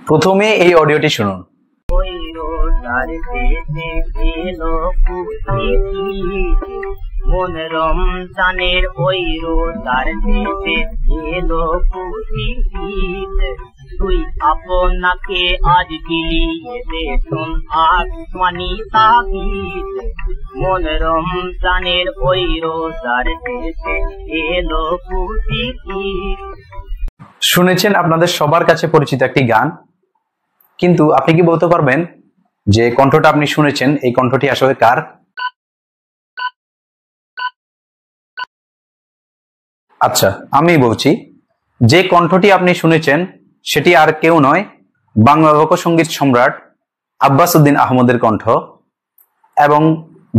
প্রথমে এই অডিওটি শুনুন। মন রমজানের ওই রোজার দেশে এলো পুতিত, তুই আপনাকে আজ দিলি বেতন আসমানি তাবিদ। মন রমজানের ওই রোজার দেশে এলো পুতিত। শুনেছেন আপনাদের সবার কাছে পরিচিত একটি গান, কিন্তু আপনি কি বলতে পারবেন যে কণ্ঠটা আপনি শুনেছেন এই কণ্ঠটি আসলে কার? আচ্ছা, আমি বলছি, যে কণ্ঠটি আপনি শুনেছেন সেটি আর কেউ নয়, বাংলা লোকসঙ্গীত সম্রাট আব্বাস উদ্দিন আহমদের কণ্ঠ। এবং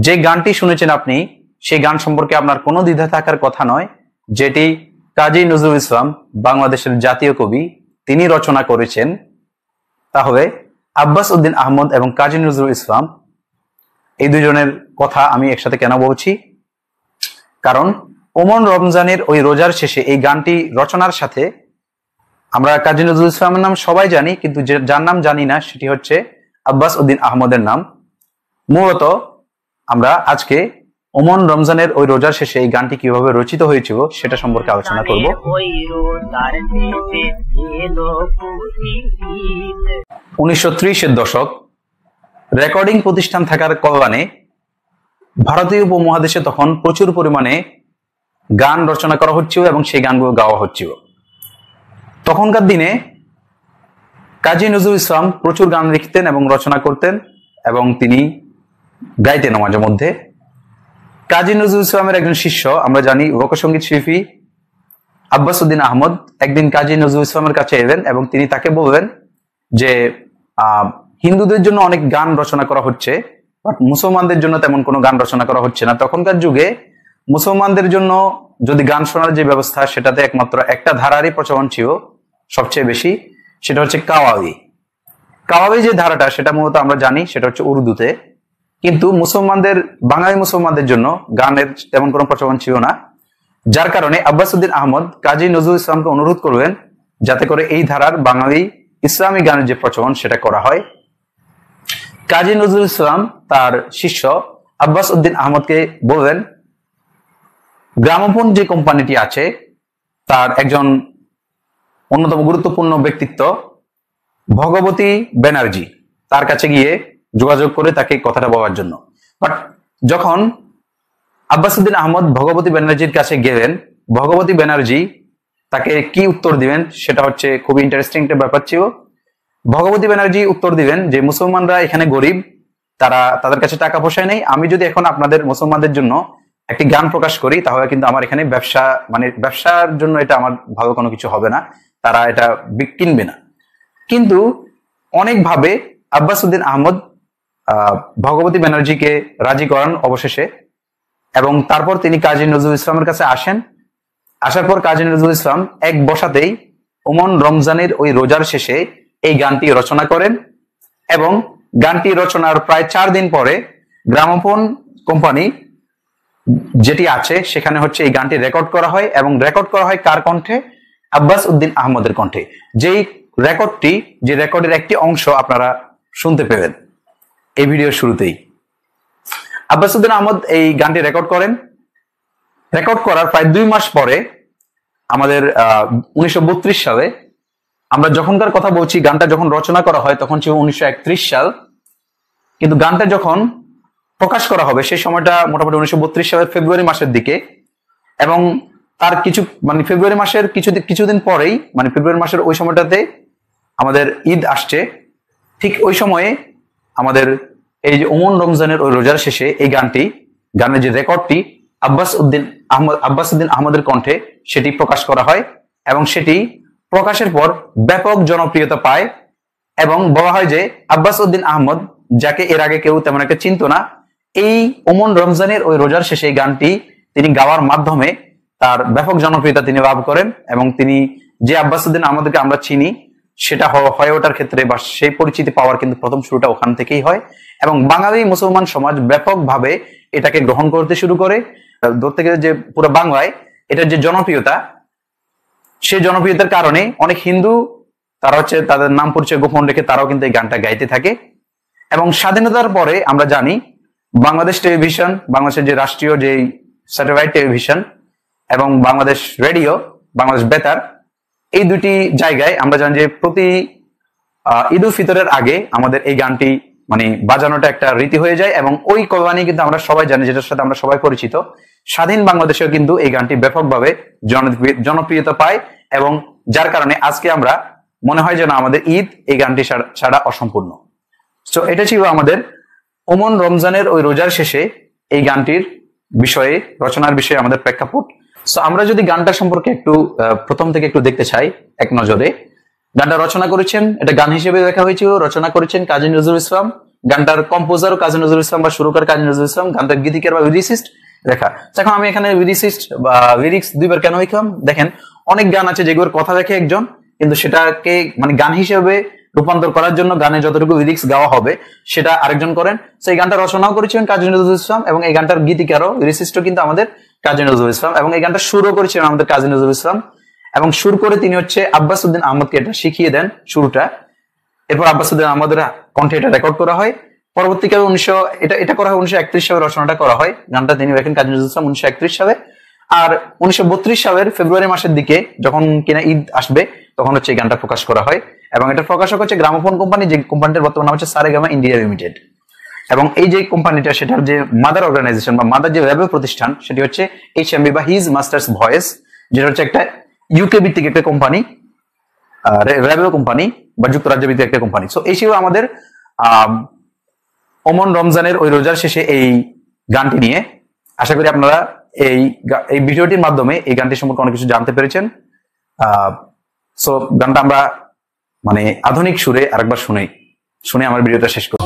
যে গানটি শুনেছেন আপনি, সেই গান সম্পর্কে আপনার কোনো দ্বিধা থাকার কথা নয়, যেটি কাজী নজরুল ইসলাম, বাংলাদেশের জাতীয় কবি, তিনি রচনা করেছেন। তাহলে আব্বাস উদ্দিন আহমদ এবং কাজী নজরুল ইসলাম এই দুজনের কথা আমি একসাথে কেন বলছি? কারণ ওমন রমজানের ওই রোজার শেষে এই গানটি রচনার সাথে আমরা কাজী নজরুল ইসলামের নাম সবাই জানি, কিন্তু যার নাম জানি না সেটি হচ্ছে আব্বাস উদ্দিন আহমদের নাম। মূলত আমরা আজকে ওমন রমজানের ওই রোজার শেষে এই গানটি কিভাবে রচিত হয়েছিল সেটা সম্পর্কে আলোচনা করব। 1930-এর দশক, রেকর্ডিং প্রতিষ্ঠান থাকার কারণে ভারতীয় উপমহাদেশে তখন প্রচুর পরিমাণে গান রচনা করা হচ্ছিল এবং সেই গানগুলো গাওয়া হচ্ছিল। তখনকার দিনে কাজী নজরুল ইসলাম প্রচুর গান লিখতেন এবং রচনা করতেন এবং তিনি গাইতেন মাঝে মধ্যে। কাজী নজরুল ইসলামের একজন শিষ্য, আমরা জানি লোকসঙ্গীত শিল্পী আব্বাস উদ্দিন আহমদ, একদিন কাজী নজরুল ইসলামের কাছে এলেন এবং তিনি তাকে বললেন যে হিন্দুদের জন্য অনেক গান রচনা করা হচ্ছে, বাট মুসলমানদের জন্য তেমন কোনো গান রচনা করা হচ্ছে না। তখনকার যুগে মুসলমানদের জন্য যদি গান শোনার যে ব্যবস্থা, সেটাতে একমাত্র একটা ধারারই প্রচলন ছিল সবচেয়ে বেশি, সেটা হচ্ছে কাওয়ালি। কাওয়ালি যে ধারাটা, সেটা মূলত আমরা জানি সেটা হচ্ছে উর্দুতে, কিন্তু মুসলমানদের, বাঙালি মুসলমানদের জন্য গানের তেমন কোনো প্রচলন ছিল না। যার কারণে আব্বাস উদ্দিন আহমদ কাজী নজরুল ইসলামকে অনুরোধ করলেন যাতে করে এই ধারার বাঙালি ইসলামী গানের যে প্রচলন সেটা করা হয়। কাজী নজরুল ইসলাম তার শিষ্য আব্বাস উদ্দিন আহমদকে বললেন, গ্রামোফোন যে কোম্পানিটি আছে তার একজন অন্যতম গুরুত্বপূর্ণ ব্যক্তিত্ব ভগবতী ব্যানার্জি, তার কাছে গিয়ে যোগাযোগ করে তাকে কথাটা বলার জন্য। বাট যখন আব্বাস উদ্দিন আহমদ ভগবতী ব্যানার্জির কাছে গেলেন, ভগবতী ব্যানার্জি তাকে কি উত্তর দিবেন সেটা হচ্ছে খুবই ইন্টারেস্টিং একটা ব্যাপার ছিল। ভগবতী ব্যানার্জি উত্তর দিবেন যে মুসলমানরা এখানে গরিব, তাদের কাছে টাকা পয়সা নেই, আমি যদি এখন আপনাদের মুসলমানদের জন্য একটি গান প্রকাশ করি তাহলে কিন্তু আমার এখানে ব্যবসার জন্য এটা আমার ভালো কোনো কিছু হবে না, তারা এটা কিনবে না। কিন্তু অনেকভাবে আব্বাস উদ্দিন আহমদ ভগবতী ব্যানার্জিকে রাজি করান অবশেষে, এবং তারপর তিনি কাজী নজরুল ইসলামের কাছে আসেন। আসার পর কাজী নজরুল ইসলাম এক বসাতেই ওমন রমজানের ওই রোজার শেষে এই গানটি রচনা করেন, এবং গানটি রচনার প্রায় 4 দিন পরে গ্রামোফোন কোম্পানি যেটি আছে সেখানে হচ্ছে এই গানটি রেকর্ড করা হয়, এবং রেকর্ড করা হয় কার কণ্ঠে? আব্বাস উদ্দিন আহমদের কণ্ঠে। যেই রেকর্ডটি, যে রেকর্ডের একটি অংশ আপনারা শুনতে পেলেন এই ভিডিওর শুরুতেই। আব্বাস উদ্দিন আহমদ এই গানটি রেকর্ড করেন। রেকর্ড করার প্রায় 2 মাস পরে আমাদের 1932 সালে, আমরা যখনকার কথা বলছি, গানটা যখন রচনা করা হয় তখন ছিল 1931 সাল, কিন্তু গানটা যখন প্রকাশ করা হবে সেই সময়টা মোটামুটি 1932 সালের ফেব্রুয়ারি মাসের দিকে, এবং তার ফেব্রুয়ারি মাসের কিছুদিন পরেই, ফেব্রুয়ারি মাসের ওই সময়টাতে আমাদের ঈদ আসছে। ঠিক ওই সময়ে আমাদের এই যে ওমন রমজানের ওই রোজার শেষে এই গানের যে রেকর্ডটি আব্বাস উদ্দিন আহমদের কণ্ঠে, সেটি প্রকাশ করা হয়, এবং সেটি প্রকাশের পর ব্যাপক জনপ্রিয়তা পায়। এবং বলা হয় যে আব্বাস উদ্দিন আহমদ, যাকে এর আগে কেউ তেমন একটা চিনত না, এই ওমন রমজানের ওই রোজার শেষে এই গানটি তিনি গাওয়ার মাধ্যমে তার ব্যাপক জনপ্রিয়তা তিনি লাভ করেন, এবং তিনি যে আব্বাস উদ্দিন আহমদকে আমরা চিনি সেটা হয়ে ওঠার ক্ষেত্রে বা সেই পরিচিতি পাওয়ার কিন্তু প্রথম শুরুটা ওখান থেকেই হয়, এবং বাঙালি মুসলমান সমাজ ব্যাপকভাবে এটাকে গ্রহণ করতে শুরু করে। ধরতে গেলে যে পুরো বাংলায় এটার যে জনপ্রিয়তা, সেই জনপ্রিয়তার কারণে অনেক হিন্দু তারা হচ্ছে তাদের নাম পরিচয় গোপন রেখে তারাও কিন্তু এই গানটা গাইতে থাকে। এবং স্বাধীনতার পরে আমরা জানি বাংলাদেশ টেলিভিশন, বাংলাদেশের যে রাষ্ট্রীয় যে স্যাটেলাইট টেলিভিশন এবং বাংলাদেশ রেডিও, বাংলাদেশ বেতার, এই দুটি জায়গায় আমরা জানি যে প্রতি ঈদ উল ফিতরের আগে আমাদের এই গানটি মানে বাজানোটা একটা রীতি হয়ে যায়। এবং ওই কোরবানি কিন্তু আমরা সবাই জানি, যেটার সাথে আমরা সবাই পরিচিত, স্বাধীন বাংলাদেশেও কিন্তু এই গানটি ব্যাপকভাবে জনপ্রিয়তা পায়। এবং যার কারণে আজকে আমরা মনে হয় যেন আমাদের ঈদ এই গানটি ছাড়া অসম্পূর্ণ। তো এটা ছিল আমাদের ওমন রমজানের ওই রোজার শেষে এই গানটির বিষয়ে, রচনার বিষয়ে আমাদের প্রেক্ষাপট। তো আমরা যদি গানটা সম্পর্কে একটু প্রথম থেকে একটু দেখতে চাই এক নজরে। গানটা রচনা করেছেন, এটা গান হিসেবে দেখা হয়েছিল, রচনা করেছেন কাজী নজরুল ইসলাম। গানটার কম্পোজারও কাজী নজরুল ইসলাম বা সুরকার কাজী নজরুল ইসলাম। গানটার গীতিকার বা লিরিসিস্ট লেখা। এখন আমি এখানে লিরিসিস্ট বা লিরিক্স দুইবার কেন লিখলাম, দেখেন অনেক গান আছে যেগুলোর কথা লেখে একজন, কিন্তু সেটাকে মানে গান হিসেবে রূপান্তর করার জন্য গানে যতটুকু লিরিক্স গাওয়া হবে সেটা আরেকজন করেন। সেই গানটা রচনাও করেছিলেন কাজী নজরুল ইসলাম এবং এই গানটার গীতিকারও লিরিসিস্টও কিন্তু আমাদের কাজী নজরুল ইসলাম এবং এই গানটা সুরও করেছিলেন আমাদের কাজী নজরুল ইসলাম। এবং সুর করে তিনি হচ্ছে আব্বাস উদ্দিন আহমদকে এটা শিখিয়ে দেন শুরুটা। এরপর আব্বাস উদ্দিন আহমদের কণ্ঠে এটা রেকর্ড করা হয়। পরবর্তীকালে এটা করা হয় 1931 সালে রচনাটা করা হয়। গানটা তিনি লেখেন কাজী নজরুল ইসলাম 1931 সালে। আর 1932 সালের ফেব্রুয়ারি মাসের দিকে যখন কিনা ঈদ আসবে তখন হচ্ছে এই গানটা প্রকাশ করা হয়। এবং এটা প্রকাশক হচ্ছে গ্রামোফোন কোম্পানি, যে কোম্পানিটার বর্তমান নাম হচ্ছে সারেগামা ইন্ডিয়া লিমিটেড। এবং এই যে কোম্পানিটা, সেটার যে মাদার অর্গানাইজেশন বা মাদার যে লেবেল প্রতিষ্ঠান সেটি হচ্ছে HMV বা হিজ মাস্টার্স ভয়েস, যেটা হচ্ছে একটা ইউকে ভিত্তিক একটা কোম্পানি, লেবেল কোম্পানি বা যুক্তরাজ্য ভিত্তিক একটা কোম্পানি। সো এই ছিল আমাদের ওমন রমজানের ওই রোজার শেষে এই গানটি নিয়ে। আশা করি আপনারা এই ভিডিওটির মাধ্যমে এই গানটি সম্পর্কে অনেক কিছু জানতে পেরেছেন। সো গানটা আমরা মানে আধুনিক সুরে আরেকবার শুনে আমার ভিডিওটা শেষ করব।